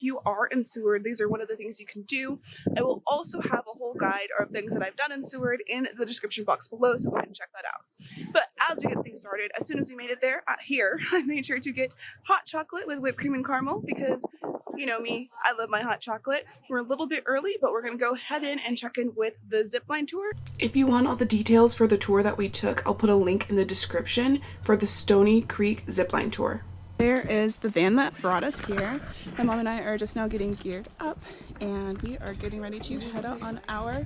you are in Seward, these are one of the things you can do. I will also have a whole guide of things that I've done in Seward in the description box below, so go ahead and check that out. But as we get things started, as soon as we made it there, here, I made sure to get hot chocolate with whipped cream and caramel because, you know me, I love my hot chocolate. We're a little bit early, but we're gonna go head in and check in with the zipline tour. If you want all the details for the tour that we took, I'll put a link in the description for the Stony Creek zipline tour. There is the van that brought us here. My mom and I are just now getting geared up and we are getting ready to head out on our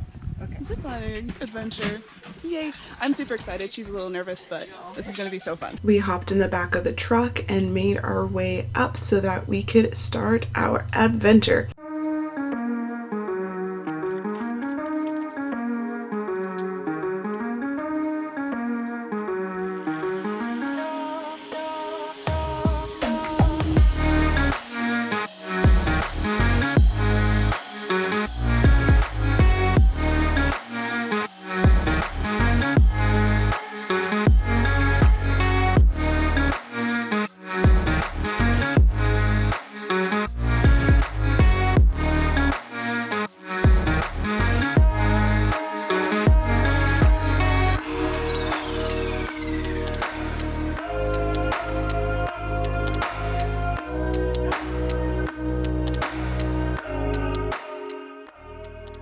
ziplining adventure. Yay! I'm super excited. She's a little nervous, but this is going to be so fun. We hopped in the back of the truck and made our way up so that we could start our adventure.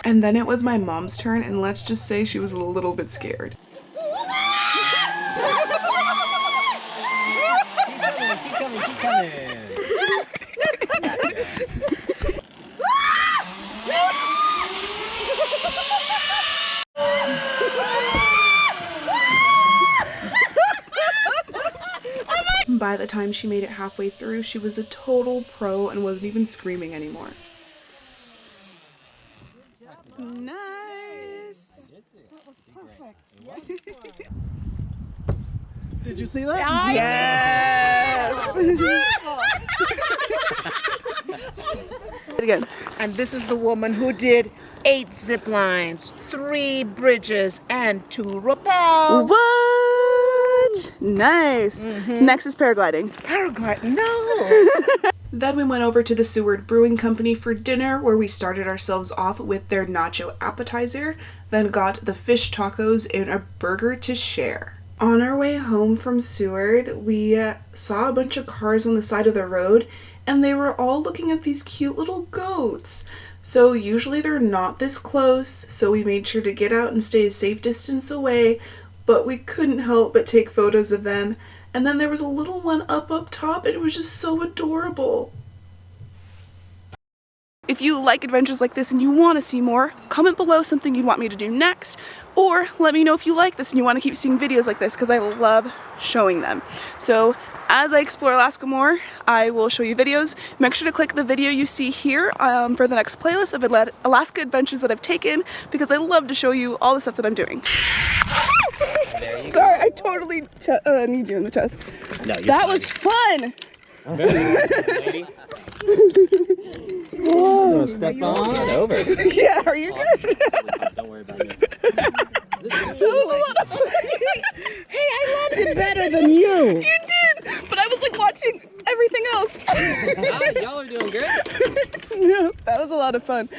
And then it was my mom's turn, and let's just say she was a little bit scared. Keep coming. By the time she made it halfway through, she was a total pro and wasn't even screaming anymore. Nice! That was perfect. Did you see that? Yes! Again. And this is the woman who did 8 zip lines, 3 bridges, and 2 rappels. What? Nice. Next is paragliding. Paragliding? No. Then we went over to the Seward Brewing Company for dinner, where we started ourselves off with their nacho appetizer, then got the fish tacos and a burger to share. On our way home from Seward, we saw a bunch of cars on the side of the road, and they were all looking at these cute little goats. So usually they're not this close, so we made sure to get out and stay a safe distance away, but we couldn't help but take photos of them. And then there was a little one up top, and it was just so adorable. If you like adventures like this and you want to see more, comment below something you'd want me to do next, or let me know if you like this and you want to keep seeing videos like this, because I love showing them. So as I explore Alaska more, I will show you videos. Make sure to click the video you see here for the next playlist of Alaska adventures that I've taken, because I love to show you all the stuff that I'm doing. Sorry, I totally need you in the chest. No, that was fun! Lady. Whoa, step on over. Yeah, are you good? Don't worry about it. This was a lot of fun. Hey, I loved it better than you. You did, but I was like watching everything else. Y'all are doing good. Yeah, that was a lot of fun.